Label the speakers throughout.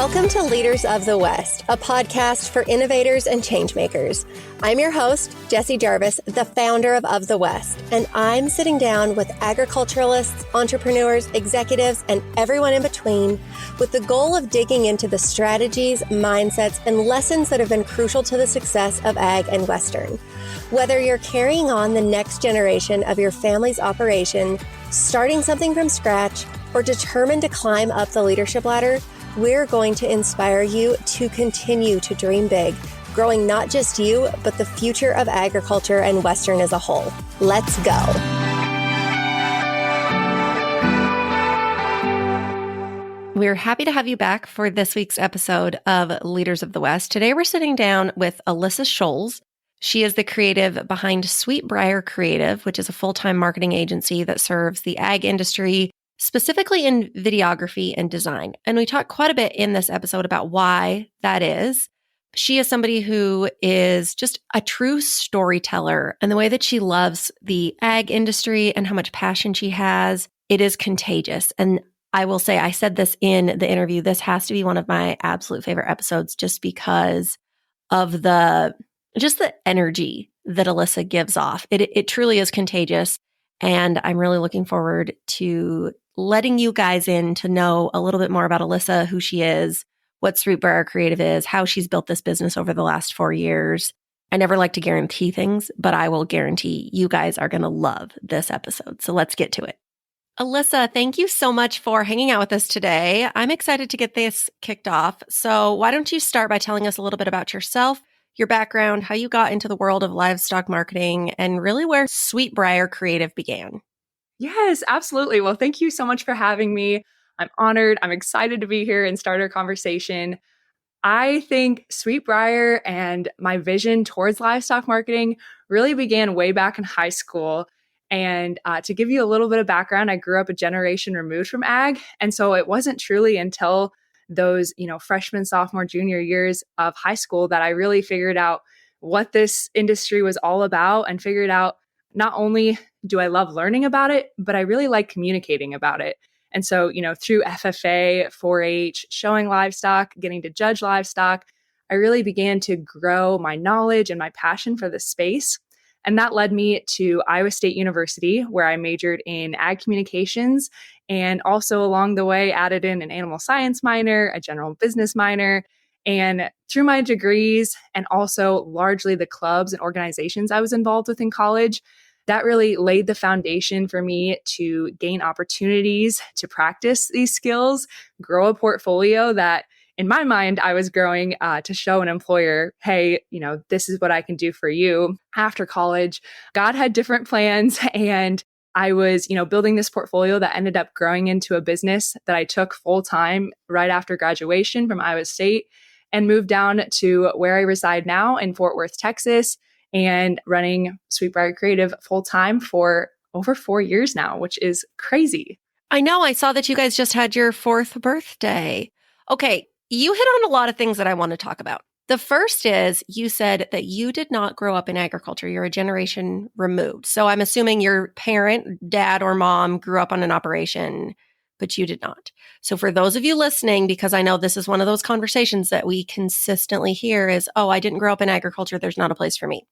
Speaker 1: Welcome to Leaders of the West, a podcast for innovators and changemakers. I'm your host, Jessie Jarvis, the founder of the West, and I'm sitting down with agriculturalists, entrepreneurs, executives, and everyone in between with the goal of digging into the strategies, mindsets, and lessons that have been crucial to the success of ag and Western. Whether you're carrying on the next generation of your family's operation, starting something from scratch, or determined to climb up the leadership ladder, we're going to inspire you to continue to dream big, growing not just you, but the future of agriculture and Western as a whole. Let's go. We're happy to have you back for this week's episode of Leaders of the West. Today, we're sitting down with Alyssa Scholz. She is the creative behind Sweetbriar Creative, which is a full-time marketing agency that serves the ag industry, specifically in videography and design. And we talk quite a bit in this episode about why that is. She is somebody who is just a true storyteller, and the way that she loves the ag industry and how much passion she has, it is contagious. And I will say, I said this in the interview, this has to be one of my absolute favorite episodes just because of the energy that Alyssa gives off. It truly is contagious. And I'm really looking forward to letting you guys in to know a little bit more about Alyssa, who she is, what Sweetbriar Creative is, how she's built this business over the last 4 years. I never like to guarantee things, but I will guarantee you guys are going to love this episode. So let's get to it. Alyssa, thank you so much for hanging out with us today. I'm excited to get this kicked off. So why don't you start by telling us a little bit about yourself, your background, how you got into the world of livestock marketing, and really where Sweetbriar Creative began.
Speaker 2: Yes, absolutely. Well, thank you so much for having me. I'm honored. I'm excited to be here and start our conversation. I think Sweetbriar and my vision towards livestock marketing really began way back in high school. And to give you a little bit of background, I grew up a generation removed from ag. And so it wasn't truly until those, freshman, sophomore, junior years of high school that I really figured out what this industry was all about and figured out not only do I love learning about it, but I really like communicating about it. And so, through FFA, 4-H, showing livestock, getting to judge livestock, I really began to grow my knowledge and my passion for the space. And that led me to Iowa State University, where I majored in ag communications and also along the way added in an animal science minor, a general business minor. And through my degrees and also largely the clubs and organizations I was involved with in college, that really laid the foundation for me to gain opportunities to practice these skills, grow a portfolio that in my mind, I was growing to show an employer, hey, this is what I can do for you after college. God had different plans, and I was, building this portfolio that ended up growing into a business that I took full time right after graduation from Iowa State and moved down to where I reside now in Fort Worth, Texas, and running Sweetbriar Creative full time for over 4 years now, which is crazy.
Speaker 1: I know. I saw that you guys just had your 4th birthday. Okay. You hit on a lot of things that I want to talk about. The first is you said that you did not grow up in agriculture. You're a generation removed. So I'm assuming your parent, dad or mom grew up on an operation, but you did not. So for those of you listening, because I know this is one of those conversations that we consistently hear is, oh, I didn't grow up in agriculture. There's not a place for me.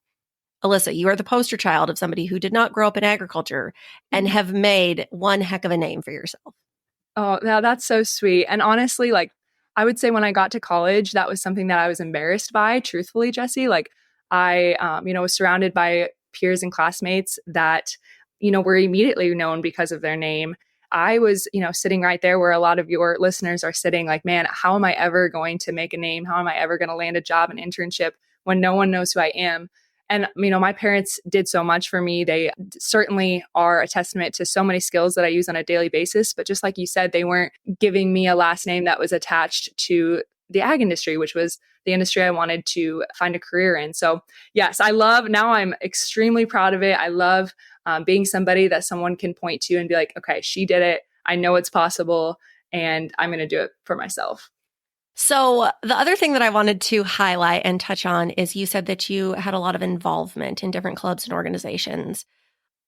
Speaker 1: Alyssa, you are the poster child of somebody who did not grow up in agriculture and have made one heck of a name for yourself.
Speaker 2: Oh, now that's so sweet. And honestly, I would say when I got to college, that was something that I was embarrassed by, truthfully, Jessie. I was surrounded by peers and classmates that, were immediately known because of their name. I was, sitting right there where a lot of your listeners are sitting like, man, how am I ever going to make a name? How am I ever going to land a job, an internship when no one knows who I am? And, my parents did so much for me. They certainly are a testament to so many skills that I use on a daily basis. But just like you said, they weren't giving me a last name that was attached to the ag industry, which was the industry I wanted to find a career in. So yes, now I'm extremely proud of it. I love being somebody that someone can point to and be like, okay, she did it. I know it's possible and I'm going to do it for myself.
Speaker 1: So the other thing that I wanted to highlight and touch on is you said that you had a lot of involvement in different clubs and organizations.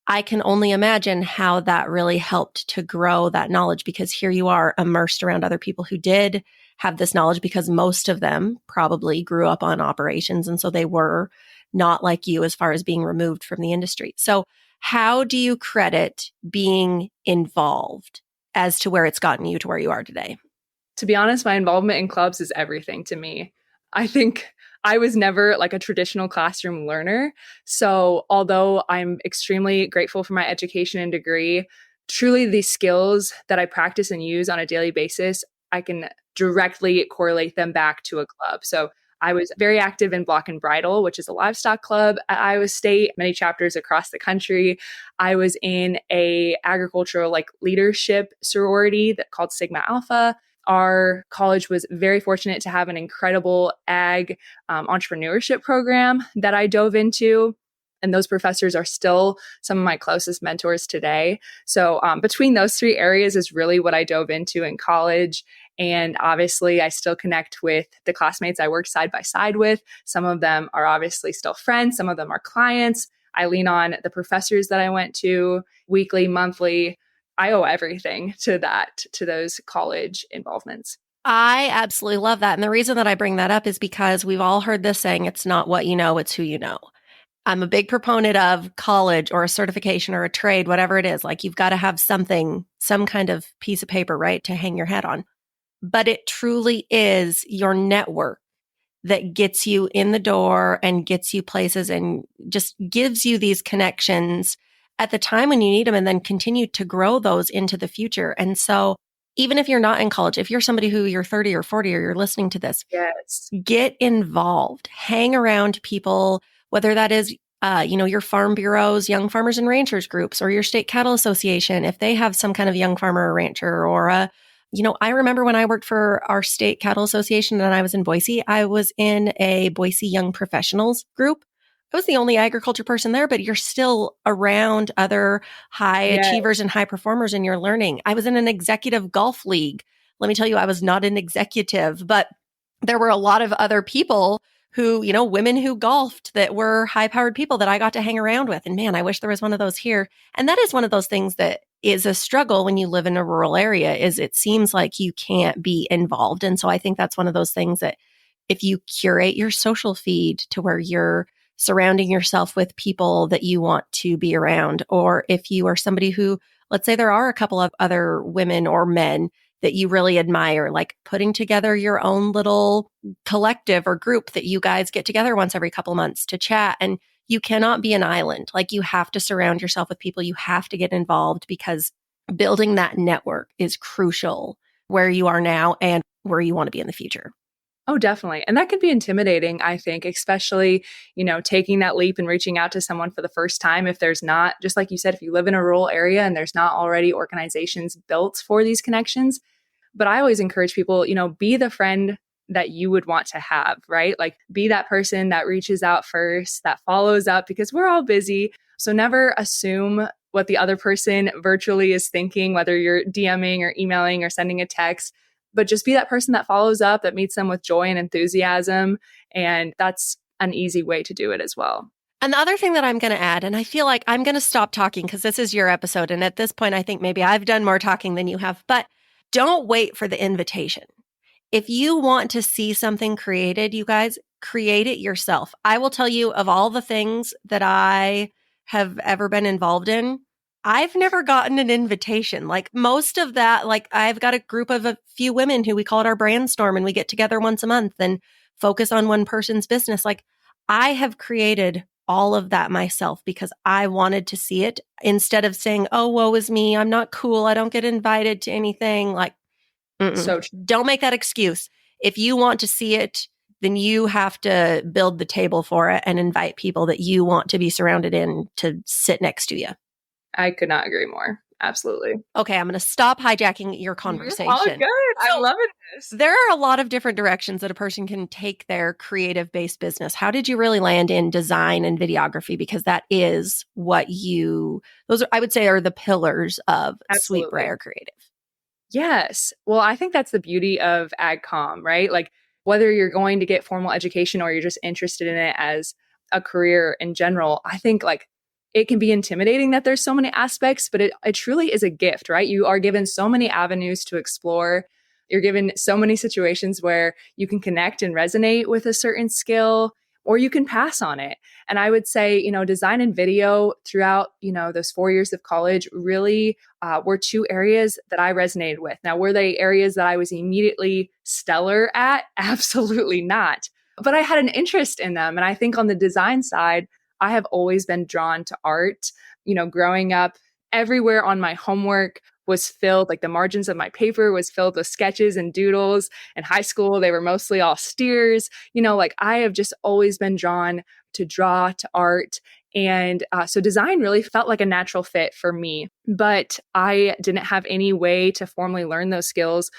Speaker 1: I can only imagine how that really helped to grow that knowledge because here you are immersed around other people who did have this knowledge because most of them probably grew up on operations. And so they were not like you as far as being removed from the industry. So how do you credit being involved as to where it's gotten you to where you are today?
Speaker 2: To be honest, my involvement in clubs is everything to me. I think I was never like a traditional classroom learner. So, although I'm extremely grateful for my education and degree, truly the skills that I practice and use on a daily basis, I can directly correlate them back to a club. So, I was very active in Block and Bridle, which is a livestock club at Iowa State, many chapters across the country. I was in a agricultural like leadership sorority that called Sigma Alpha. Our college was very fortunate to have an incredible ag entrepreneurship program that I dove into. And those professors are still some of my closest mentors today. So, between those three areas is really what I dove into in college. And obviously, I still connect with the classmates I worked side by side with. Some of them are obviously still friends, some of them are clients. I lean on the professors that I went to weekly, monthly. I owe everything to that, to those college involvements.
Speaker 1: I absolutely love that. And the reason that I bring that up is because we've all heard this saying, it's not what you know, it's who you know. I'm a big proponent of college or a certification or a trade, whatever it is. Like you've got to have something, some kind of piece of paper, right, to hang your head on. But it truly is your network that gets you in the door and gets you places and just gives you these connections at the time when you need them and then continue to grow those into the future. And so even if you're not in college, if you're somebody who you're 30 or 40 or you're listening to this,
Speaker 2: Yes.
Speaker 1: get involved, hang around people, whether that is your farm bureaus, young farmers and ranchers groups, or your state cattle association, if they have some kind of young farmer or rancher or I remember when I worked for our state cattle association and I was in Boise, I was in a Boise young professionals group. I was the only agriculture person there, but you're still around other high
Speaker 2: Yes.
Speaker 1: achievers and high performers in your learning. I was in an executive golf league. Let me tell you, I was not an executive, but there were a lot of other people who, women who golfed that were high powered people that I got to hang around with. And man, I wish there was one of those here. And that is one of those things that is a struggle when you live in a rural area is it seems like you can't be involved. And so I think that's one of those things that if you curate your social feed to where you're surrounding yourself with people that you want to be around, or if you are somebody who, let's say there are a couple of other women or men that you really admire, like putting together your own little collective or group that you guys get together once every couple months to chat. And you cannot be an island. Like you have to surround yourself with people. You have to get involved because building that network is crucial where you are now and where you want to be in the future.
Speaker 2: Oh, definitely. And that can be intimidating, I think, especially, taking that leap and reaching out to someone for the first time. If there's not, just like you said, if you live in a rural area and there's not already organizations built for these connections. But I always encourage people, be the friend that you would want to have, right? Like be that person that reaches out first, that follows up because we're all busy. So never assume what the other person virtually is thinking, whether you're DMing or emailing or sending a text, but just be that person that follows up, that meets them with joy and enthusiasm. And that's an easy way to do it as well.
Speaker 1: And the other thing that I'm going to add, and I feel like I'm going to stop talking because this is your episode. And at this point, I think maybe I've done more talking than you have, but don't wait for the invitation. If you want to see something created, you guys, create it yourself. I will tell you of all the things that I have ever been involved in, I've never gotten an invitation. Like most of that, like I've got a group of a few women who we call it our brandstorm and we get together once a month and focus on one person's business. Like I have created all of that myself because I wanted to see it instead of saying, oh, woe is me. I'm not cool. I don't get invited to anything. Like,
Speaker 2: So
Speaker 1: don't make that excuse. If you want to see it, then you have to build the table for it and invite people that you want to be surrounded in to sit next to you.
Speaker 2: I could not agree more. Absolutely.
Speaker 1: Okay, I'm going to stop hijacking your conversation.
Speaker 2: You're all good. I'm loving this.
Speaker 1: There are a lot of different directions that a person can take their creative-based business. How did you really land in design and videography? Because that is what those are, I would say, are the pillars of
Speaker 2: Absolutely.
Speaker 1: Sweetbriar Creative.
Speaker 2: Yes. Well, I think that's the beauty of AgCom, right? Like whether you're going to get formal education or you're just interested in it as a career in general, I think like it can be intimidating that there's so many aspects, but it truly is a gift, right? You are given so many avenues to explore, You're given so many situations where you can connect and resonate with a certain skill, or you can pass on it. And I would say, design and video throughout, those 4 years of college really were two areas that I resonated with. Now, were they areas that I was immediately stellar at? Absolutely not. But I had an interest in them. And I think on the design side, I have always been drawn to art. Growing up, everywhere on my homework was filled, like the margins of my paper was filled with sketches and doodles. In high school, they were mostly all steers. Like I have just always been drawn to draw, to art. And so design really felt like a natural fit for me, but I didn't have any way to formally learn those skills.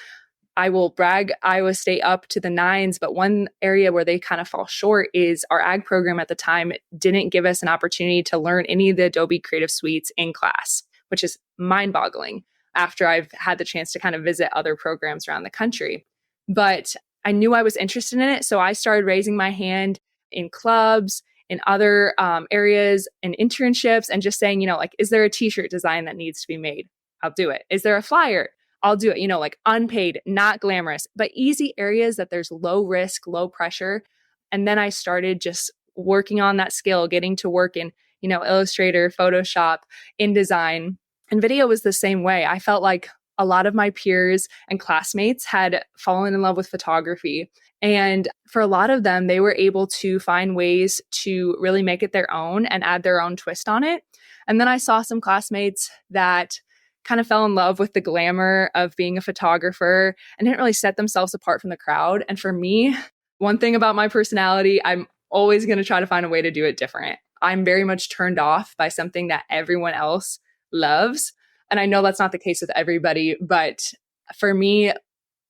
Speaker 2: I will brag Iowa State up to the nines, but one area where they kind of fall short is our ag program at the time didn't give us an opportunity to learn any of the Adobe Creative Suites in class, which is mind boggling after I've had the chance to kind of visit other programs around the country. But I knew I was interested in it. So I started raising my hand in clubs, in other areas, and internships, and just saying, is there a t-shirt design that needs to be made? I'll do it. Is there a flyer? I'll do it, like unpaid, not glamorous, but easy areas that there's low risk, low pressure. And then I started just working on that skill, getting to work in, Illustrator, Photoshop, InDesign. And video was the same way. I felt like a lot of my peers and classmates had fallen in love with photography. And for a lot of them, they were able to find ways to really make it their own and add their own twist on it. And then I saw some classmates that kind of fell in love with the glamour of being a photographer and didn't really set themselves apart from the crowd. And for me, one thing about my personality, I'm always going to try to find a way to do it different. I'm very much turned off by something that everyone else loves. And I know that's not the case with everybody, but for me,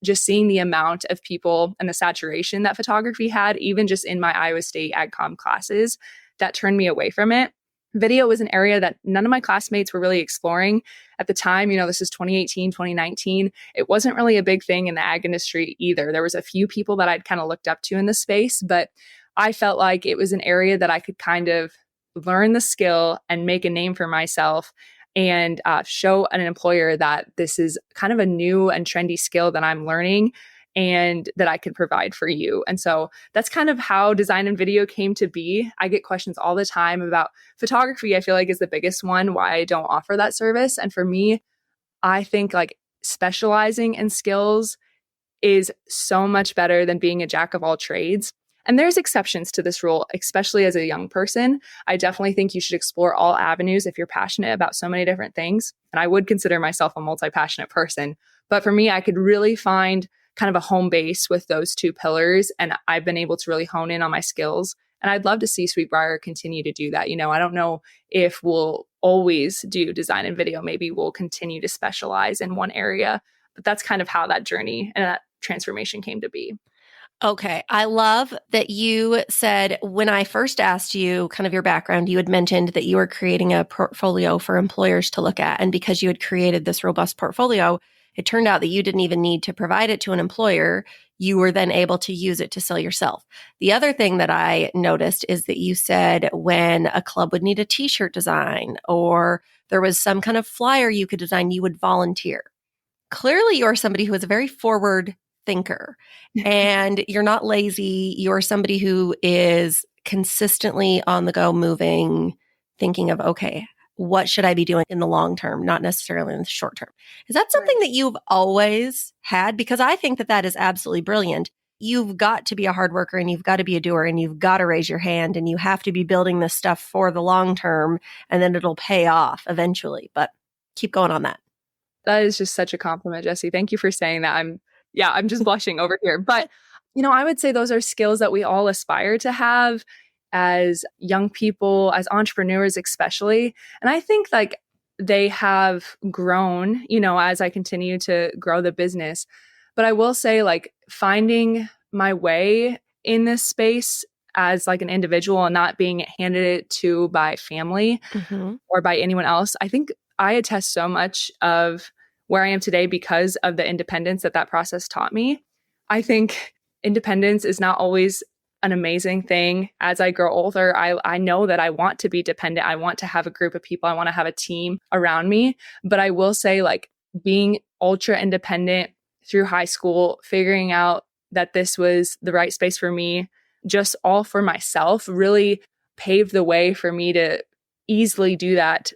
Speaker 2: just seeing the amount of people and the saturation that photography had, even just in my Iowa State AgCom classes, that turned me away from it. Video was an area that none of my classmates were really exploring at the time. This is 2018, 2019. It wasn't really a big thing in the ag industry either. There was a few people that I'd kind of looked up to in the space, but I felt like it was an area that I could kind of learn the skill and make a name for myself and show an employer that this is kind of a new and trendy skill that I'm learning and that I can provide for you. And so that's kind of how design and video came to be. I get questions all the time about photography. I feel like is the biggest one, why I don't offer that service. And for me, I think like specializing in skills is so much better than being a jack of all trades. And there's exceptions to this rule, especially as a young person. I definitely think you should explore all avenues if you're passionate about so many different things. And I would consider myself a multi-passionate person. But for me, I could really find kind of a home base with those two pillars. And I've been able to really hone in on my skills. And I'd love to see Sweetbriar continue to do that. I don't know if we'll always do design and video. Maybe we'll continue to specialize in one area. But that's kind of how that journey and that transformation came to be.
Speaker 1: Okay. I love that you said when I first asked you kind of your background, you had mentioned that you were creating a portfolio for employers to look at. And because you had created this robust portfolio, it turned out that you didn't even need to provide it to an employer. You were then able to use it to sell yourself. The other thing that I noticed is that you said when a club would need a t-shirt design or there was some kind of flyer you could design, you would volunteer. Clearly, you're somebody who is a very forward thinker and you're not lazy. You're somebody who is consistently on the go, moving, thinking of, okay, what should I be doing in the long term, not necessarily in the short term? Is that something that you've always had? Because I think that that is absolutely brilliant. You've got to be a hard worker and you've got to be a doer and you've got to raise your hand and you have to be building this stuff for the long term and then it'll pay off eventually. But keep going on that.
Speaker 2: That is just such a compliment, Jessie. Thank you for saying that. I'm just blushing over here. But, I would say those are skills that we all aspire to have as young people, as entrepreneurs, especially. And I think like they have grown, as I continue to grow the business. But I will say like finding my way in this space as like an individual and not being handed it to by family or by anyone else, I think I attest so much of where I am today because of the independence that process taught me. I think independence is not always an amazing thing. As I grow older, I know that I want to be dependent. I want to have a group of people. I want to have a team around me. But I will say like being ultra independent through high school, figuring out that this was the right space for me, just all for myself, really paved the way for me to easily do that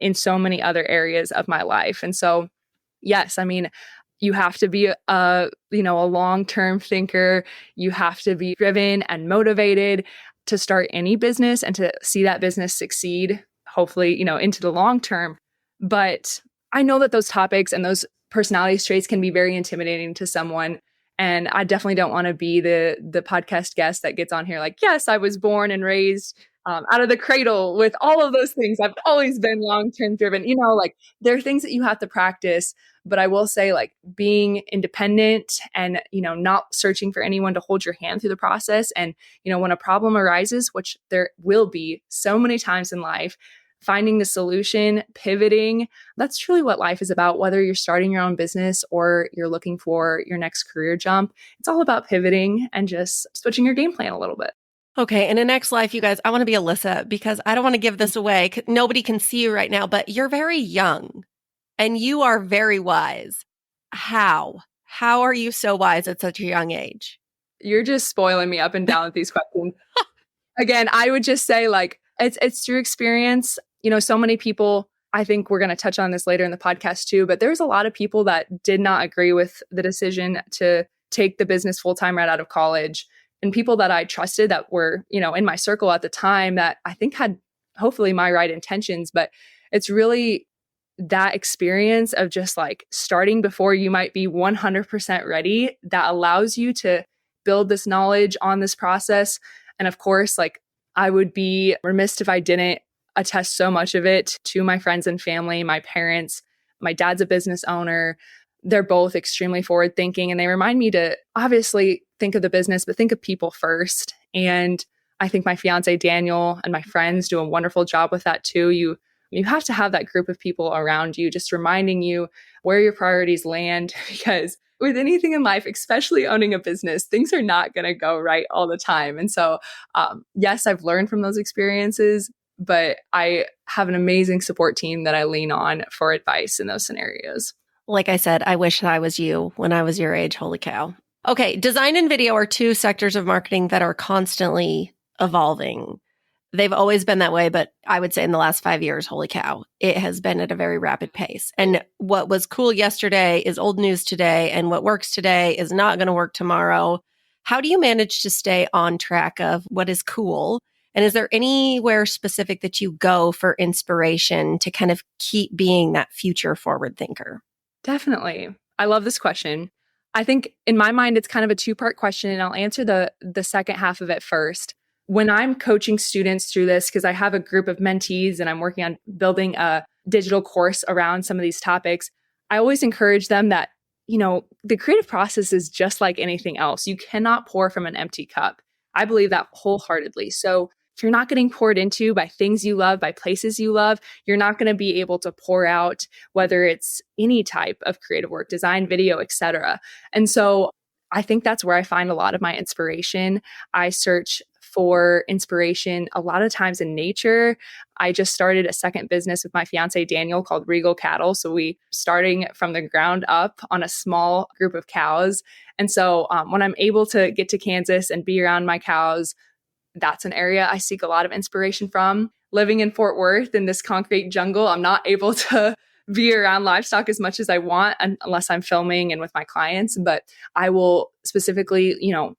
Speaker 2: in so many other areas of my life. And so, yes, I mean, you have to be a long-term thinker. You have to be driven and motivated to start any business and to see that business succeed, hopefully, into the long term. But I know that those topics and those personality traits can be very intimidating to someone. And I definitely don't want to be the podcast guest that gets on here like, yes, I was born and raised out of the cradle with all of those things. I've always been long-term driven. Like there are things that you have to practice. But I will say, like, being independent and, not searching for anyone to hold your hand through the process. And, when a problem arises, which there will be so many times in life, finding the solution, pivoting, that's truly what life is about. Whether you're starting your own business or you're looking for your next career jump, it's all about pivoting and just switching your game plan a little bit.
Speaker 1: Okay. In the next life, you guys, I want to be Alyssa because I don't want to give this away. Nobody can see you right now, but you're very young and you are very wise. How? How are you so wise at such a young age?
Speaker 2: You're just spoiling me up and down with these questions. Again, I would just say, like, it's through experience. So many people, I think we're going to touch on this later in the podcast too, but there's a lot of people that did not agree with the decision to take the business full-time right out of college. And people that I trusted that were, in my circle at the time that I think had hopefully my right intentions. But it's really that experience of just like starting before you might be 100% ready that allows you to build this knowledge on this process. And of course, like, I would be remiss if I didn't attest so much of it to my friends and family, my parents. My dad's a business owner. They're both extremely forward thinking, and they remind me to obviously think of the business, but think of people first. And I think my fiance, Daniel, and my friends do a wonderful job with that too. You have to have that group of people around you, just reminding you where your priorities land, because with anything in life, especially owning a business, things are not going to go right all the time. And so, yes, I've learned from those experiences, but I have an amazing support team that I lean on for advice in those scenarios.
Speaker 1: Like I said, I wish I was you when I was your age. Holy cow. Okay. Design and video are two sectors of marketing that are constantly evolving. They've always been that way, but I would say in the last 5 years, holy cow, it has been at a very rapid pace. And what was cool yesterday is old news today, and what works today is not going to work tomorrow. How do you manage to stay on track of what is cool? And is there anywhere specific that you go for inspiration to kind of keep being that future forward thinker?
Speaker 2: Definitely. I love this question. I think in my mind, it's kind of a two-part question, and I'll answer the second half of it first. When I'm coaching students through this, because I have a group of mentees and I'm working on building a digital course around some of these topics, I always encourage them that, the creative process is just like anything else. You cannot pour from an empty cup. I believe that wholeheartedly. So if you're not getting poured into by things you love, by places you love, you're not going to be able to pour out, whether it's any type of creative work, design, video, etc. And so I think that's where I find a lot of my inspiration. I search for inspiration a lot of times in nature. I just started a second business with my fiance, Daniel, called Regal Cattle. So we starting from the ground up on a small group of cows. And so when I'm able to get to Kansas and be around my cows, that's an area I seek a lot of inspiration from. Living in Fort Worth in this concrete jungle, I'm not able to be around livestock as much as I want unless I'm filming and with my clients. But I will specifically,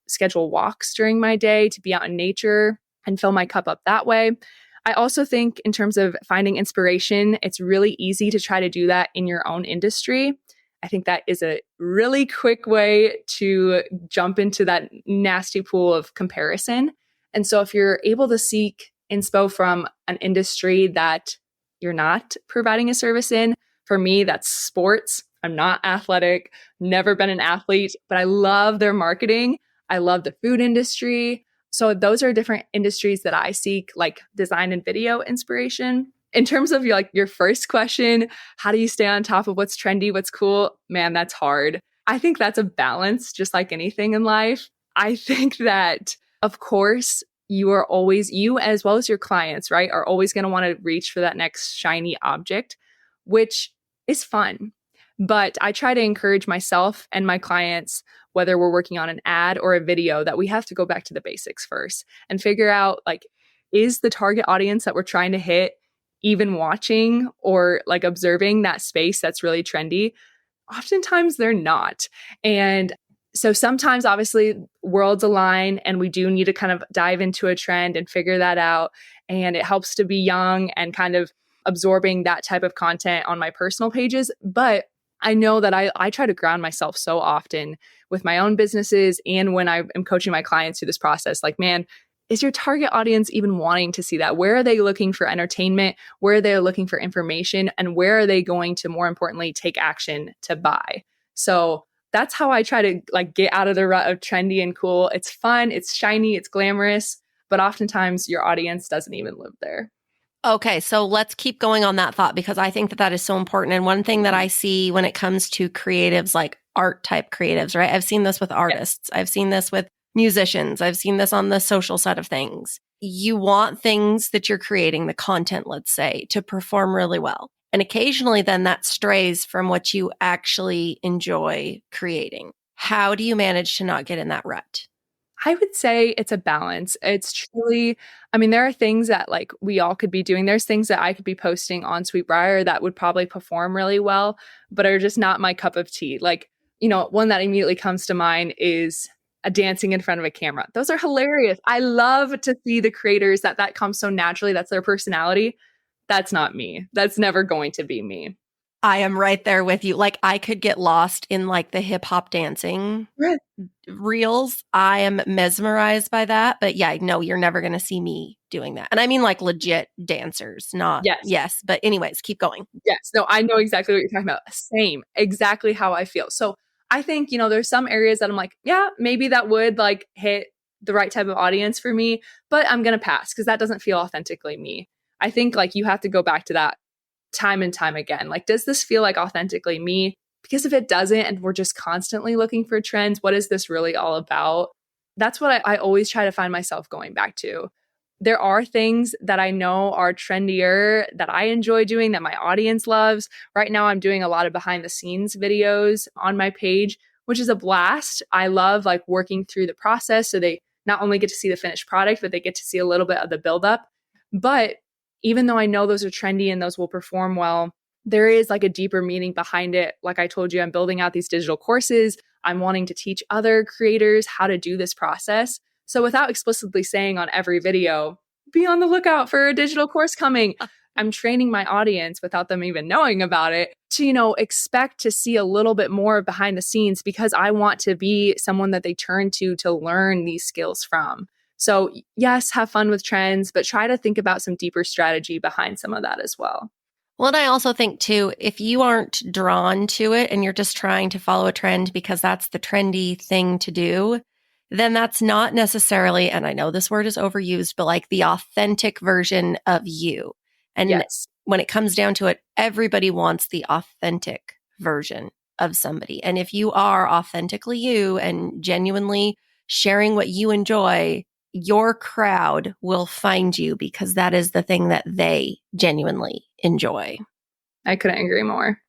Speaker 2: schedule walks during my day to be out in nature and fill my cup up that way. I also think in terms of finding inspiration, it's really easy to try to do that in your own industry. I think that is a really quick way to jump into that nasty pool of comparison. And so if you're able to seek inspo from an industry that you're not providing a service in, for me, that's sports. I'm not athletic, never been an athlete, but I love their marketing. I love the food industry. So those are different industries that I seek, like design and video inspiration. In terms of your first question, how do you stay on top of what's trendy, what's cool? Man, that's hard. I think that's a balance, just like anything in life. I think that, of course, you as well as your clients, right, are always going to want to reach for that next shiny object, which is fun. But I try to encourage myself and my clients, whether we're working on an ad or a video, that we have to go back to the basics first and figure out like, is the target audience that we're trying to hit even watching or like observing that space that's really trendy? Oftentimes they're not. And so sometimes obviously worlds align and we do need to kind of dive into a trend and figure that out. And it helps to be young and kind of absorbing that type of content on my personal pages. But I know that I try to ground myself so often with my own businesses and when I am coaching my clients through this process. Like, man, is your target audience even wanting to see that? Where are they looking for entertainment? Where are they looking for information? And where are they going to, more importantly, take action to buy? So that's how I try to like get out of the rut of trendy and cool. It's fun, it's shiny, it's glamorous, but oftentimes your audience doesn't even live there.
Speaker 1: Okay, so let's keep going on that thought because I think that that is so important. And one thing that I see when it comes to creatives, like art type creatives, right? I've seen this with artists. I've seen this with musicians. I've seen this on the social side of things. You want things that you're creating, the content, let's say, to perform really well. And occasionally then that strays from what you actually enjoy creating. How do you manage to not get in that rut?
Speaker 2: I would say it's a balance. It's truly, I mean, there are things that like we all could be doing. There's things that I could be posting on Sweetbriar that would probably perform really well, but are just not my cup of tea. Like, one that immediately comes to mind is a dancing in front of a camera. Those are hilarious. I love to see the creators that comes so naturally. That's their personality. That's not me. That's never going to be me.
Speaker 1: I am right there with you. Like I could get lost in like the hip hop dancing reels. I am mesmerized by that. But yeah, no, you're never going to see me doing that. And I mean like legit dancers, not yes. But anyways, keep going.
Speaker 2: Yes. No, I know exactly what you're talking about. Same. Exactly how I feel. So I think, there's some areas that I'm like, yeah, maybe that would like hit the right type of audience for me, but I'm going to pass because that doesn't feel authentically me. I think like you have to go back to that time and time again. Like, does this feel like authentically me? Because if it doesn't, and we're just constantly looking for trends, what is this really all about? That's what I always try to find myself going back to. There are things that I know are trendier that I enjoy doing that my audience loves. Right now, I'm doing a lot of behind the scenes videos on my page, which is a blast. I love like working through the process. So they not only get to see the finished product, but they get to see a little bit of the buildup. But even though I know those are trendy and those will perform well, there is like a deeper meaning behind it. Like I told you, I'm building out these digital courses. I'm wanting to teach other creators how to do this process. So without explicitly saying on every video, be on the lookout for a digital course coming, I'm training my audience without them even knowing about it to, expect to see a little bit more behind the scenes because I want to be someone that they turn to learn these skills from. So yes, have fun with trends, but try to think about some deeper strategy behind some of that as well.
Speaker 1: Well, and I also think too, if you aren't drawn to it and you're just trying to follow a trend because that's the trendy thing to do, then that's not necessarily, and I know this word is overused, but like the authentic version of you. And
Speaker 2: yes,
Speaker 1: when it comes down to it, everybody wants the authentic version of somebody. And if you are authentically you and genuinely sharing what you enjoy, your crowd will find you because that is the thing that they genuinely enjoy.
Speaker 2: I couldn't agree more.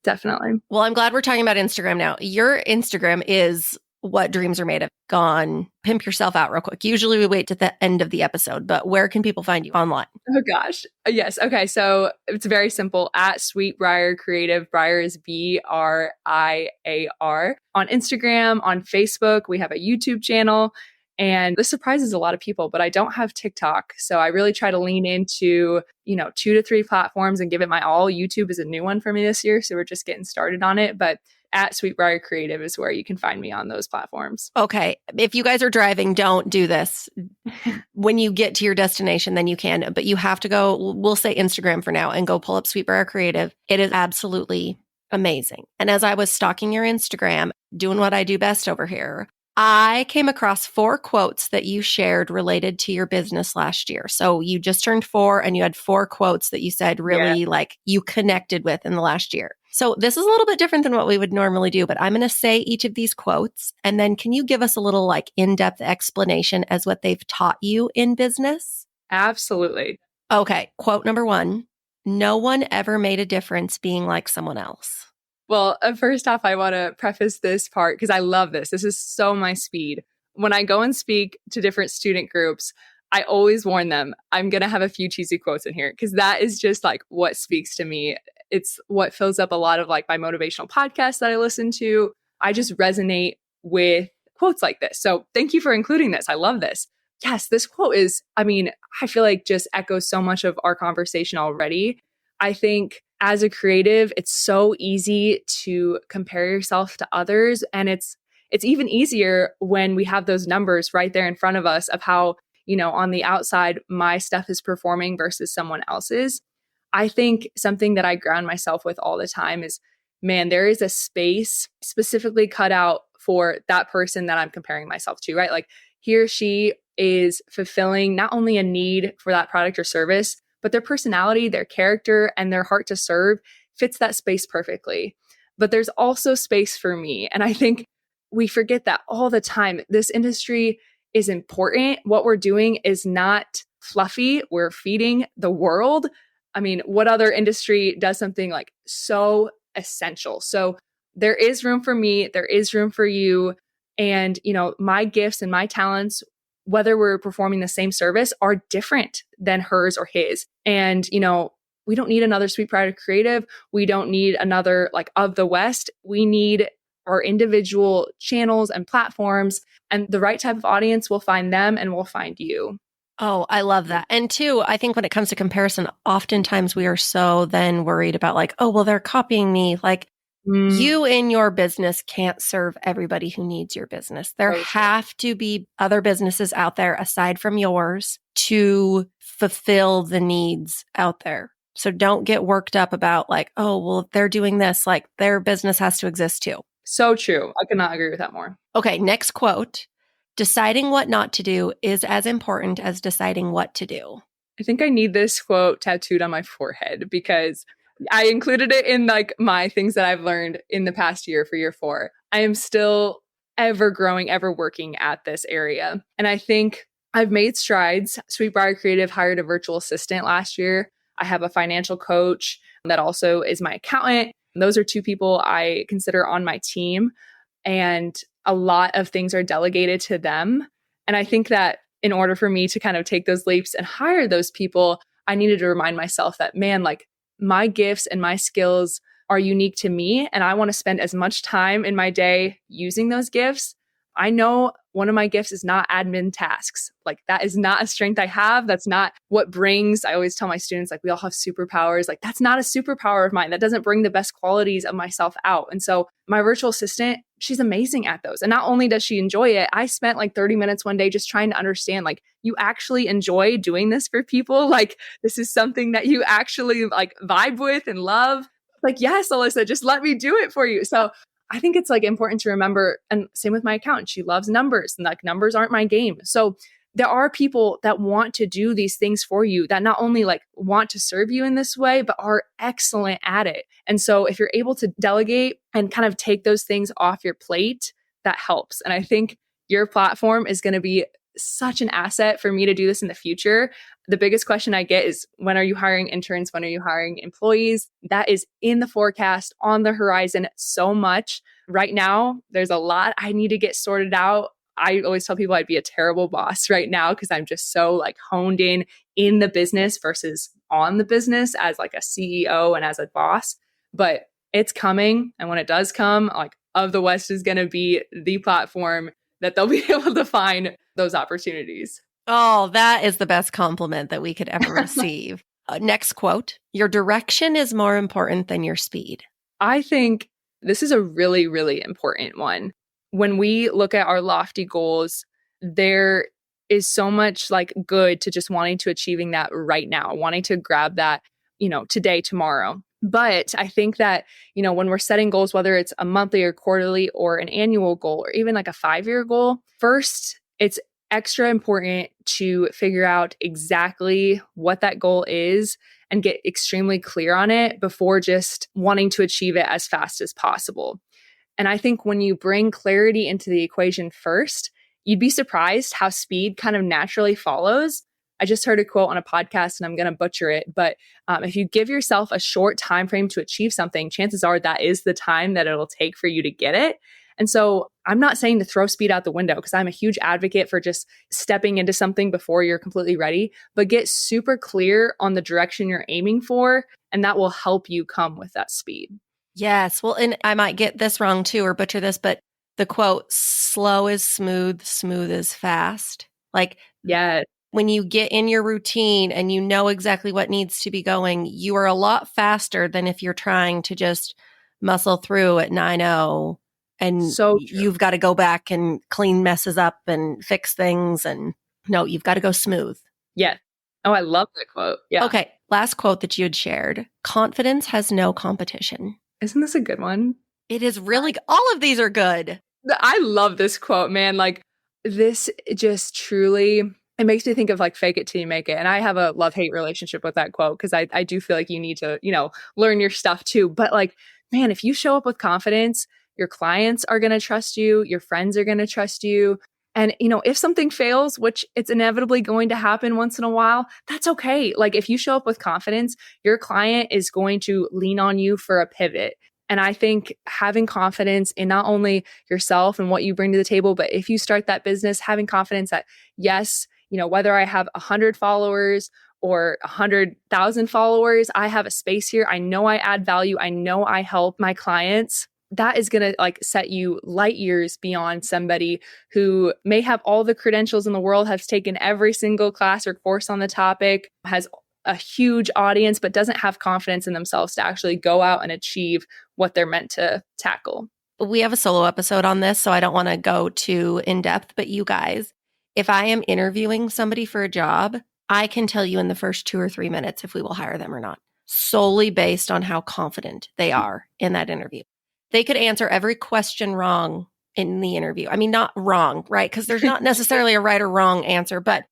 Speaker 2: Definitely.
Speaker 1: Well, I'm glad we're talking about Instagram now. Your Instagram is what dreams are made of. Gone. Pimp yourself out real quick. Usually we wait to the end of the episode, but where can people find you online?
Speaker 2: Oh gosh. Yes. Okay. So it's very simple. At Sweetbriar Creative. Briar is Briar. On Instagram, on Facebook, we have a YouTube channel. And this surprises a lot of people, but I don't have TikTok. So I really try to lean into, 2 to 3 platforms and give it my all. YouTube is a new one for me this year. So we're just getting started on it. But at Sweetbriar Creative is where you can find me on those platforms.
Speaker 1: Okay. If you guys are driving, don't do this. When you get to your destination, then you can. But you have to go, we'll say Instagram for now, and go pull up Sweetbriar Creative. It is absolutely amazing. And as I was stalking your Instagram, doing what I do best over here, I came across 4 quotes that you shared related to your business last year. So you just turned 4 and you had 4 quotes that you said really like you connected with in the last year. So this is a little bit different than what we would normally do, but I'm going to say each of these quotes. And then can you give us a little like in-depth explanation as what they've taught you in business?
Speaker 2: Absolutely.
Speaker 1: Okay. Quote number 1, no one ever made a difference being like someone else.
Speaker 2: Well, first off, I want to preface this part because I love this. This is so my speed. When I go and speak to different student groups, I always warn them I'm going to have a few cheesy quotes in here because that is just like what speaks to me. It's what fills up a lot of like my motivational podcasts that I listen to. I just resonate with quotes like this. So thank you for including this. I love this. Yes, this quote is, I feel like just echoes so much of our conversation already. I think as a creative, it's so easy to compare yourself to others. And it's even easier when we have those numbers right there in front of us of how, on the outside, my stuff is performing versus someone else's. I think something that I ground myself with all the time is, man, there is a space specifically cut out for that person that I'm comparing myself to, right? Like he or she is fulfilling not only a need for that product or service, but their personality, their character, and their heart to serve fits that space perfectly. But there's also space for me. And I think we forget that all the time. This industry is important. What we're doing is not fluffy. We're feeding the world. What other industry does something like so essential? So there is room for me. There is room for you. And, my gifts and my talents, whether we're performing the same service, are different than hers or his. And, we don't need another Sweet Briar Creative. We don't need another like of the West. We need our individual channels and platforms, and the right type of audience will find them and will find you.
Speaker 1: Oh, I love that. And two, I think when it comes to comparison, oftentimes we are so then worried about like, oh, well, they're copying me. Like you in your business can't serve everybody who needs your business. There have to be other businesses out there aside from yours to fulfill the needs out there. So don't get worked up about like, oh, well, if they're doing this, like their business has to exist too.
Speaker 2: So true. I could not agree with that more.
Speaker 1: Okay, next quote. Deciding what not to do is as important as deciding what to do.
Speaker 2: I think I need this quote tattooed on my forehead because I included it in like my things that I've learned in the past year for year 4. I am still ever growing, ever working at this area. And I think I've made strides. Sweet Briar Creative hired a virtual assistant last year. I have a financial coach that also is my accountant. Those are 2 people I consider on my team. And a lot of things are delegated to them. And I think that in order for me to kind of take those leaps and hire those people, I needed to remind myself that, man, like my gifts and my skills are unique to me. And I want to spend as much time in my day using those gifts. I know one of my gifts is not admin tasks. Like that is not a strength I have. That's not what brings, I always tell my students, like we all have superpowers. Like that's not a superpower of mine. That doesn't bring the best qualities of myself out. And so my virtual assistant, she's amazing at those. And not only does she enjoy it, I spent like 30 minutes one day just trying to understand, like you actually enjoy doing this for people. Like this is something that you actually like vibe with and love. Like, yes, Alyssa, just let me do it for you. So I think it's like important to remember, and same with my accountant, she loves numbers and like numbers aren't my game. So there are people that want to do these things for you that not only like want to serve you in this way, but are excellent at it. And so if you're able to delegate and kind of take those things off your plate, that helps. And I think your platform is going to be such an asset for me to do this in the future. The biggest question I get is, when are you hiring interns? When are you hiring employees? That is in the forecast, on the horizon so much. Right now, there's a lot I need to get sorted out. I always tell people I'd be a terrible boss right now because I'm just so like honed in the business versus on the business as like a CEO and as a boss. But it's coming. And when it does come, like Of the West is going to be the platform that they'll be able to find those opportunities.
Speaker 1: Oh, that is the best compliment that we could ever receive. Next quote. Your direction is more important than your speed.
Speaker 2: I think this is a really, really important one. When we look at our lofty goals, there is so much like good to just wanting to achieving that right now, wanting to grab that, today, tomorrow. But I think that, when we're setting goals, whether it's a monthly or quarterly or an annual goal, or even like a 5-year goal, first, it's extra important to figure out exactly what that goal is and get extremely clear on it before just wanting to achieve it as fast as possible. And I think when you bring clarity into the equation first, you'd be surprised how speed kind of naturally follows. I just heard a quote on a podcast and I'm going to butcher it, but if you give yourself a short time frame to achieve something, chances are that is the time that it'll take for you to get it. And so I'm not saying to throw speed out the window, because I'm a huge advocate for just stepping into something before you're completely ready, but get super clear on the direction you're aiming for, and that will help you come with that speed.
Speaker 1: Yes. Well, and I might get this wrong too or butcher this, but the quote, slow is smooth, smooth is fast. Like,
Speaker 2: yeah,
Speaker 1: when you get in your routine and you know exactly what needs to be going, you are a lot faster than if you're trying to just muscle through at 9:0 and
Speaker 2: so
Speaker 1: you've got to go back and clean messes up and fix things. And no, you've got to go smooth.
Speaker 2: Yeah. Oh, I love that quote. Yeah.
Speaker 1: Okay. Last quote that you had shared. Confidence has no competition.
Speaker 2: Isn't this a good one?
Speaker 1: It is really, all of these are good.
Speaker 2: I love this quote, man. Like, this just truly, it makes me think of like fake it till you make it. And I have a love-hate relationship with that quote, because I do feel like you need to, learn your stuff too. But like, man, if you show up with confidence, your clients are going to trust you, your friends are going to trust you. And, if something fails, which it's inevitably going to happen once in a while, that's okay. Like, if you show up with confidence, your client is going to lean on you for a pivot. And I think having confidence in not only yourself and what you bring to the table, but if you start that business, having confidence that, yes, whether I have 100 followers or 100,000 followers, I have a space here. I know I add value. I know I help my clients. That is going to like set you light years beyond somebody who may have all the credentials in the world, has taken every single class or course on the topic, has a huge audience, but doesn't have confidence in themselves to actually go out and achieve what they're meant to tackle.
Speaker 1: We have a solo episode on this, so I don't want to go too in depth, but you guys, if I am interviewing somebody for a job, I can tell you in the first 2 or 3 minutes if we will hire them or not, solely based on how confident they are in that interview. They could answer every question wrong in the interview. I mean, not wrong, right? Because there's not necessarily a right or wrong answer. But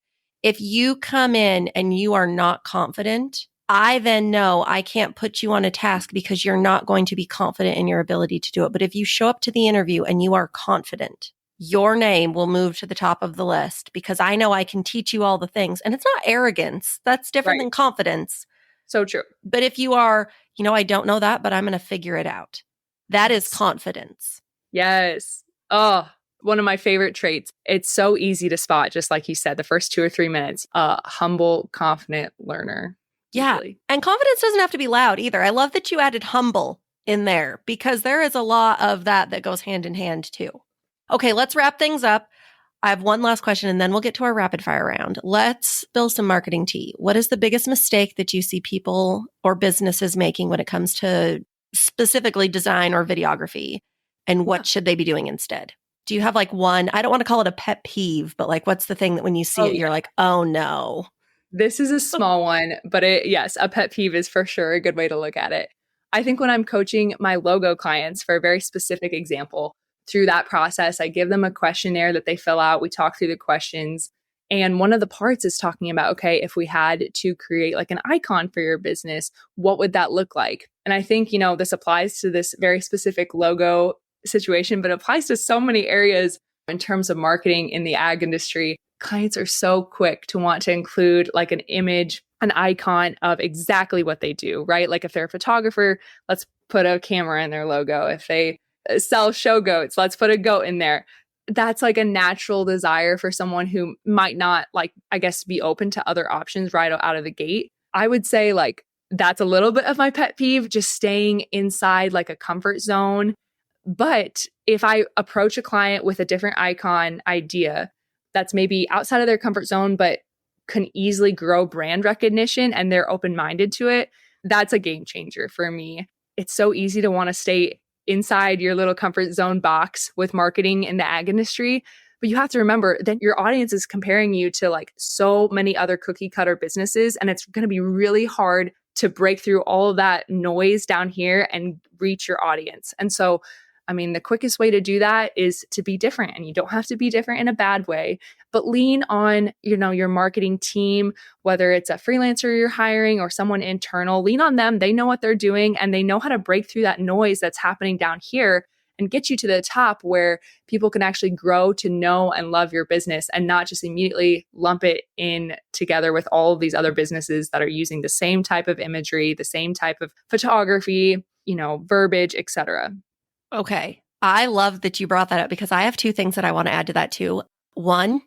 Speaker 1: if you come in and you are not confident, I then know I can't put you on a task because you're not going to be confident in your ability to do it. But if you show up to the interview and you are confident, your name will move to the top of the list because I know I can teach you all the things. And it's not arrogance. That's different than confidence.
Speaker 2: So true.
Speaker 1: But if you are, I don't know that, but I'm going to figure it out. That is confidence.
Speaker 2: Yes. Oh, one of my favorite traits. It's so easy to spot, just like you said, the first 2 or 3 minutes. Humble, confident learner.
Speaker 1: Yeah.
Speaker 2: Usually.
Speaker 1: And confidence doesn't have to be loud either. I love that you added humble in there because there is a lot of that goes hand in hand too. Okay, let's wrap things up. I have one last question and then we'll get to our rapid fire round. Let's spill some marketing tea. What is the biggest mistake that you see people or businesses making when it comes to specifically design or videography? And what should they be doing instead? Do you have like one, I don't want to call it a pet peeve, but like what's the thing that when you see it, you're like, oh no.
Speaker 2: This is a small one, but yes, a pet peeve is for sure a good way to look at it. I think when I'm coaching my logo clients for a very specific example, through that process, I give them a questionnaire that they fill out. We talk through the questions. And one of the parts is talking about, okay, if we had to create like an icon for your business, what would that look like? And I think, this applies to this very specific logo situation, but it applies to so many areas in terms of marketing in the ag industry. Clients are so quick to want to include like an image, an icon of exactly what they do, right? Like if they're a photographer, let's put a camera in their logo. If they sell show goats, let's put a goat in there. That's like a natural desire for someone who might not be open to other options right out of the gate. I would say like that's a little bit of my pet peeve, just staying inside like a comfort zone. But if I approach a client with a different icon idea that's maybe outside of their comfort zone, but can easily grow brand recognition and they're open-minded to it, that's a game changer for me. It's so easy to want to stay inside your little comfort zone box with marketing in the ag industry. But you have to remember that your audience is comparing you to like so many other cookie cutter businesses. And it's going to be really hard to break through all of that noise down here and reach your audience. And so, the quickest way to do that is to be different. And you don't have to be different in a bad way, but lean on, your marketing team, whether it's a freelancer you're hiring or someone internal, lean on them. They know what they're doing and they know how to break through that noise that's happening down here and get you to the top where people can actually grow to know and love your business and not just immediately lump it in together with all of these other businesses that are using the same type of imagery, the same type of photography, verbiage, etc.
Speaker 1: Okay. I love that you brought that up because I have two things that I want to add to that too. One,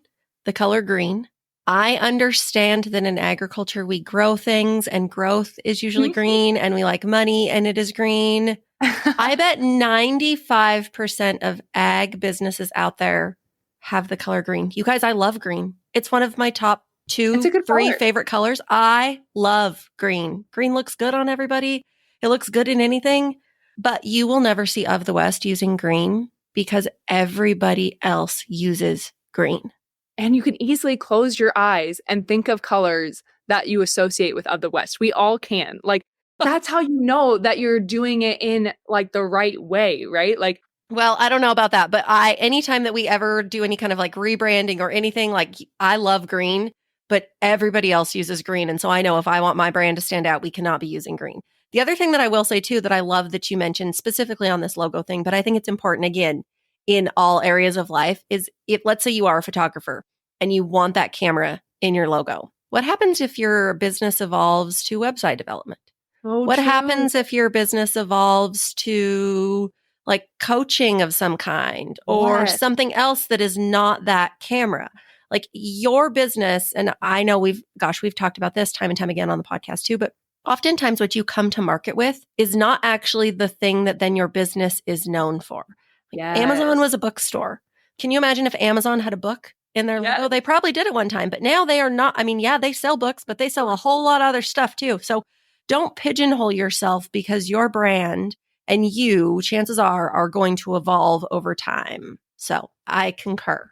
Speaker 1: the color green. I understand that in agriculture, we grow things and growth is usually green and we like money and it is green. I bet 95% of ag businesses out there have the color green. You guys, I love green. It's one of my top
Speaker 2: It's a good
Speaker 1: three
Speaker 2: color.
Speaker 1: favorite colors. I love green. Green looks good on everybody. It looks good in anything, but you will never see Of the West using green because everybody else uses green.
Speaker 2: And you can easily close your eyes and think of colors that you associate with Of the West. We all can. Like, that's how you know that you're doing it in like the right way, right? Like,
Speaker 1: well, I don't know about that, but anytime that we ever do any kind of like rebranding or anything, like I love green, but everybody else uses green. And so I know if I want my brand to stand out, we cannot be using green. The other thing that I will say too, that I love that you mentioned specifically on this logo thing, but I think it's important again in all areas of life is if, let's say you are a photographer and you want that camera in your logo. What happens if your business evolves to website development? What happens if your business evolves to like coaching of some kind or something else that is not that camera? Like your business, and I know we've talked about this time and time again on the podcast too, but oftentimes what you come to market with is not actually the thing that then your business is known for. Like Amazon was a bookstore. Can you imagine if Amazon had a book in their logo? They probably did at one time, but now they are not. I mean, yeah, they sell books, but they sell a whole lot of other stuff too. So don't pigeonhole yourself because your brand and you, chances are going to evolve over time. So I concur.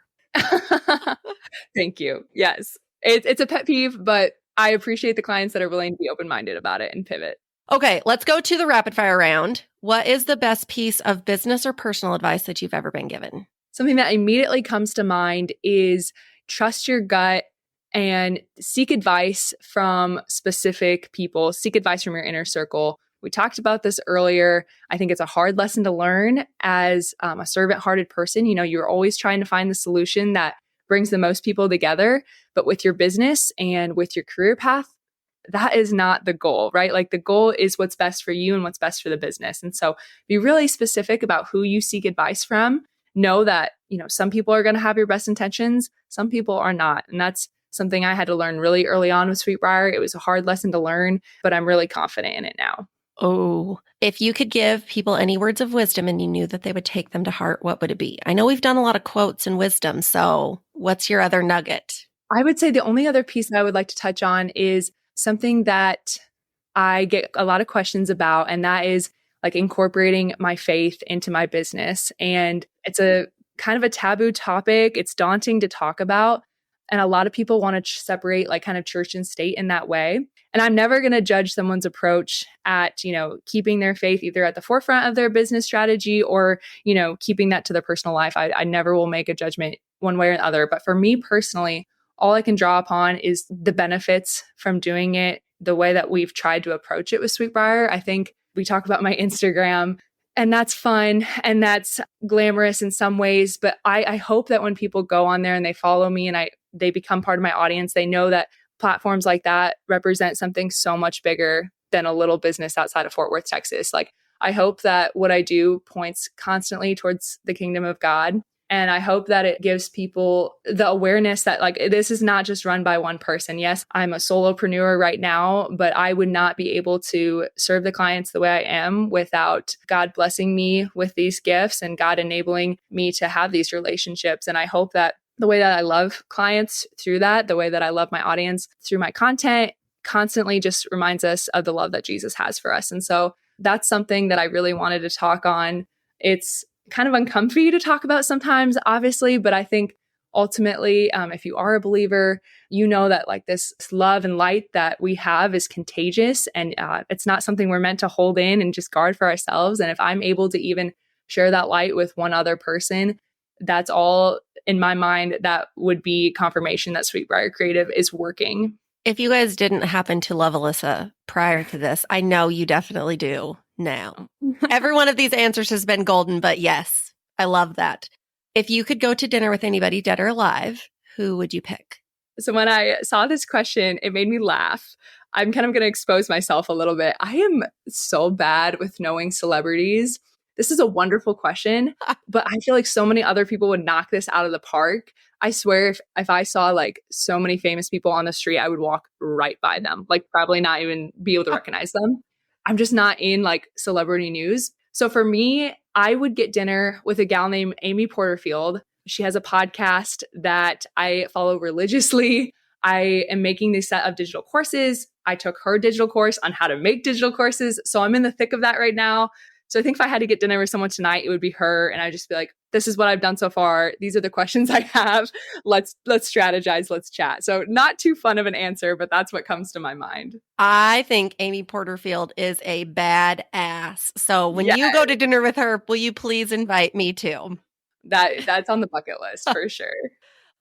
Speaker 2: Thank you. Yes. It's a pet peeve, but I appreciate the clients that are willing to be open-minded about it and pivot.
Speaker 1: Okay, let's go to the rapid fire round. What is the best piece of business or personal advice that you've ever been given?
Speaker 2: Something that immediately comes to mind is trust your gut and seek advice from specific people, seek advice from your inner circle. We talked about this earlier. I think it's a hard lesson to learn as a servant-hearted person. You're always trying to find the solution that brings the most people together. But with your business and with your career path, that is not the goal, right? Like the goal is what's best for you and what's best for the business. And so be really specific about who you seek advice from. Know that, some people are going to have your best intentions. Some people are not. And that's something I had to learn really early on with Sweetbriar. It was a hard lesson to learn, but I'm really confident in it now.
Speaker 1: Oh, if you could give people any words of wisdom and you knew that they would take them to heart, what would it be? I know we've done a lot of quotes and wisdom. So what's your other nugget?
Speaker 2: I would say the only other piece that I would like to touch on is something that I get a lot of questions about, and that is like incorporating my faith into my business. And it's a kind of a taboo topic. It's daunting to talk about. And a lot of people want to separate like kind of church and state in that way. And I'm never going to judge someone's approach at, keeping their faith either at the forefront of their business strategy or, keeping that to their personal life. I never will make a judgment one way or the other. But for me personally, all I can draw upon is the benefits from doing it the way that we've tried to approach it with Sweetbriar. I think we talk about my Instagram, and that's fun and that's glamorous in some ways. But I hope that when people go on there and they follow me and they become part of my audience, they know that platforms like that represent something so much bigger than a little business outside of Fort Worth, Texas. Like, I hope that what I do points constantly towards the kingdom of God. And I hope that it gives people the awareness that like, this is not just run by one person. Yes, I'm a solopreneur right now, but I would not be able to serve the clients the way I am without God blessing me with these gifts and God enabling me to have these relationships. And I hope that the way that I love clients through that, the way that I love my audience through my content, constantly just reminds us of the love that Jesus has for us. And so that's something that I really wanted to talk on. It's kind of uncomfy to talk about sometimes, obviously, but I think ultimately, if you are a believer, you know that like this love and light that we have is contagious, and it's not something we're meant to hold in and just guard for ourselves. And if I'm able to even share that light with one other person, that's all in my mind that would be confirmation that Sweetbriar Creative is working.
Speaker 1: If you guys didn't happen to love Alyssa prior to this, I know you definitely do No. Every one of these answers has been golden, but yes, I love that. If you could go to dinner with anybody, dead or alive, who would you pick?
Speaker 2: So when I saw this question, it made me laugh. I'm kind of going to expose myself a little bit. I am so bad with knowing celebrities. This is a wonderful question, but I feel like so many other people would knock this out of the park. I swear if I saw like so many famous people on the street, I would walk right by them, like probably not even be able to recognize them. I'm just not in like celebrity news. So for me, I would get dinner with a gal named Amy Porterfield. She has a podcast that I follow religiously. I am making this set of digital courses. I took her digital course on how to make digital courses. So I'm in the thick of that right now. So I think if I had to get dinner with someone tonight, it would be her. And I'd just be like, this is what I've done so far. These are the questions I have. Let's strategize. Let's chat. So not too fun of an answer, but that's what comes to my mind.
Speaker 1: I think Amy Porterfield is a badass. So when
Speaker 2: Yeah,
Speaker 1: you go to dinner with her, will you please invite me too?
Speaker 2: that's on the bucket list for sure.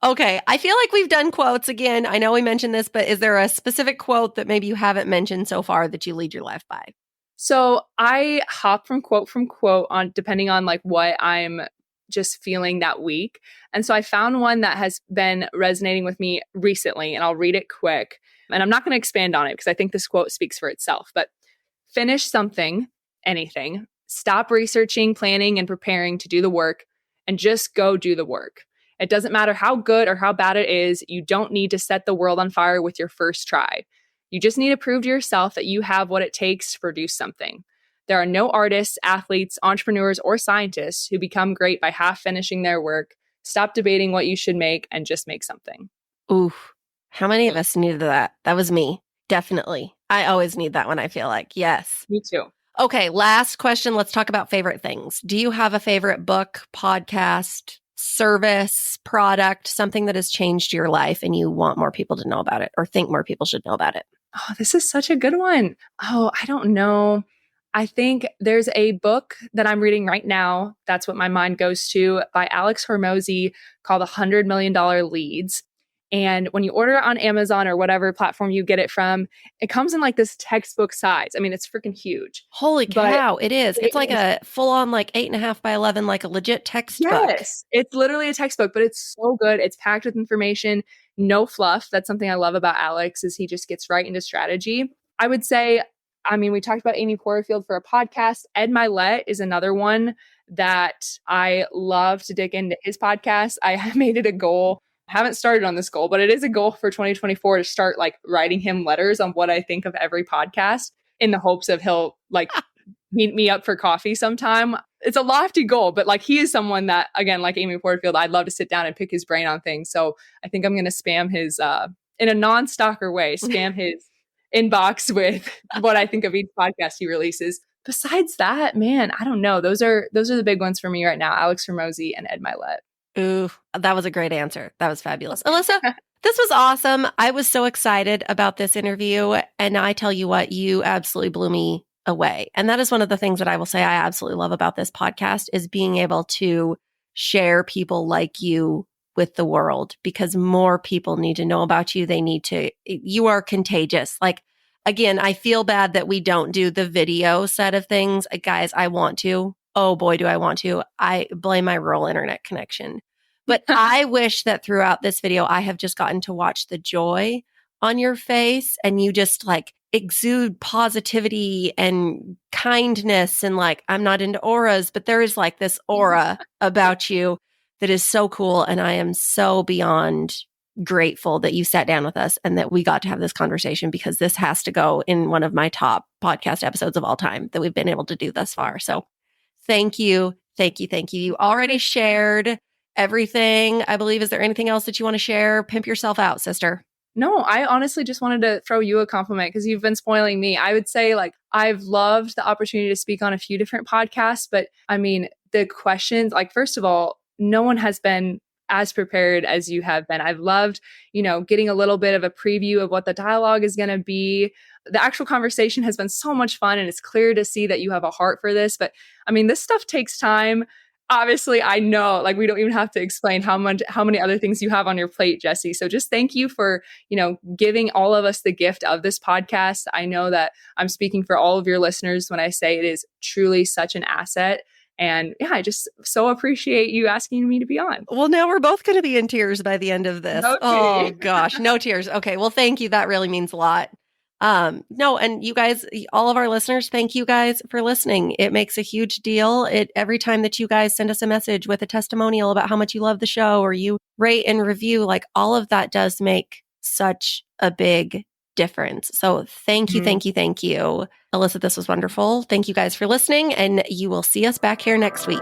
Speaker 1: Okay. I feel like we've done quotes again. I know we mentioned this, but is there a specific quote that maybe you haven't mentioned so far that you lead your life by?
Speaker 2: So I hop from quote on depending on like what I'm just feeling that week. And so I found one that has been resonating with me recently, and I'll read it quick. And I'm not going to expand on it because I think this quote speaks for itself, but finish something, anything, stop researching, planning, and preparing to do the work, and just go do the work. It doesn't matter how good or how bad it is. You don't need to set the world on fire with your first try. You just need to prove to yourself that you have what it takes to produce something. There are no artists, athletes, entrepreneurs, or scientists who become great by half finishing their work. Stop debating what you should make and just make something.
Speaker 1: Ooh, how many of us needed that? That was me. Definitely. I always need that one, I feel like. Yes.
Speaker 2: Me too.
Speaker 1: Okay, last question. Let's talk about favorite things. Do you have a favorite book, podcast, service, product, something that has changed your life and you want more people to know about it or think more people should know about it?
Speaker 2: Oh, this is such a good one. Oh, I don't know. I think there's a book that I'm reading right now. That's what my mind goes to by Alex Hormozy called $100 Million Leads. And when you order it on Amazon or whatever platform you get it from, it comes in like this textbook size. I mean, it's freaking huge.
Speaker 1: Holy
Speaker 2: But
Speaker 1: cow, it is. It's like
Speaker 2: is,
Speaker 1: a full on like 8.5 by 11, like a legit textbook.
Speaker 2: yes, it's literally a textbook, but it's so good. It's packed with information, no fluff. That's something I love about Alex is he just gets right into strategy. I would say, I mean, we talked about Amy Porterfield for a podcast. Ed Milet is another one that I love to dig into his podcast. I made it a goal. I haven't started on this goal, but it is a goal for 2024 to start like writing him letters on what I think of every podcast in the hopes of he'll like meet me up for coffee sometime. It's a lofty goal, but like he is someone that, again, like Amy Porterfield, I'd love to sit down and pick his brain on things. So I think I'm going to spam his, in a non-stalker way, spam his inbox with what I think of each podcast he releases. Besides that, man, I don't know. Those are the big ones for me right now. Alex Hormozy and Ed Milet.
Speaker 1: Ooh, that was a great answer. That was fabulous. Alyssa, this was awesome. I was so excited about this interview. And I tell you what, you absolutely blew me away. And that is one of the things that I will say I absolutely love about this podcast is being able to share people like you with the world because more people need to know about you. You are contagious. Like, again, I feel bad that we don't do the video set of things. Guys, I want to. Oh boy, do I want to. I blame my rural internet connection. But I wish that throughout this video, I have just gotten to watch the joy on your face and you just like exude positivity and kindness. And like, I'm not into auras, but there is like this aura about you that is so cool. And I am so beyond grateful that you sat down with us and that we got to have this conversation because this has to go in one of my top podcast episodes of all time that we've been able to do thus far. So thank you. Thank you. Thank you. You already shared everything, I believe. Is there anything else that you want to share? Pimp yourself out, sister.
Speaker 2: No, I honestly just wanted to throw you a compliment because you've been spoiling me. I would say like I've loved the opportunity to speak on a few different podcasts, but I mean, the questions, like first of all, no one has been as prepared as you have been. I've loved, getting a little bit of a preview of what the dialogue is going to be. The actual conversation has been so much fun and it's clear to see that you have a heart for this. But I mean, this stuff takes time. Obviously, I know, like, we don't even have to explain how many other things you have on your plate, Jessie. So just thank you for, giving all of us the gift of this podcast. I know that I'm speaking for all of your listeners when I say it is truly such an asset. And yeah, I just so appreciate you asking me to be on.
Speaker 1: Well, now we're both going to be in tears by the end of this.
Speaker 2: No
Speaker 1: Oh
Speaker 2: kidding.
Speaker 1: gosh, no tears. Okay, well, thank you. That really means a lot. No, and you guys, all of our listeners, thank you guys for listening. It makes a huge deal. Every time that you guys send us a message with a testimonial about how much you love the show, or you rate and review, like all of that does make such a big difference. So thank you, thank you, thank you. Alyssa, this was wonderful. Thank you guys for listening, and you will see us back here next week.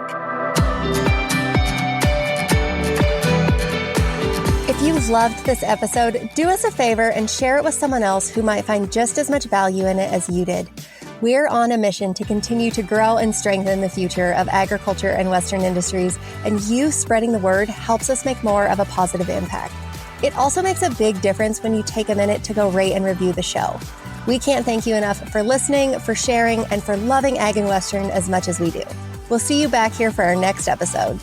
Speaker 3: If you loved this episode, do us a favor and share it with someone else who might find just as much value in it as you did. We're on a mission to continue to grow and strengthen the future of agriculture and Western industries, and you spreading the word helps us make more of a positive impact. It also makes a big difference when you take a minute to go rate and review the show. We can't thank you enough for listening, for sharing, and for loving Ag and Western as much as we do. We'll see you back here for our next episode.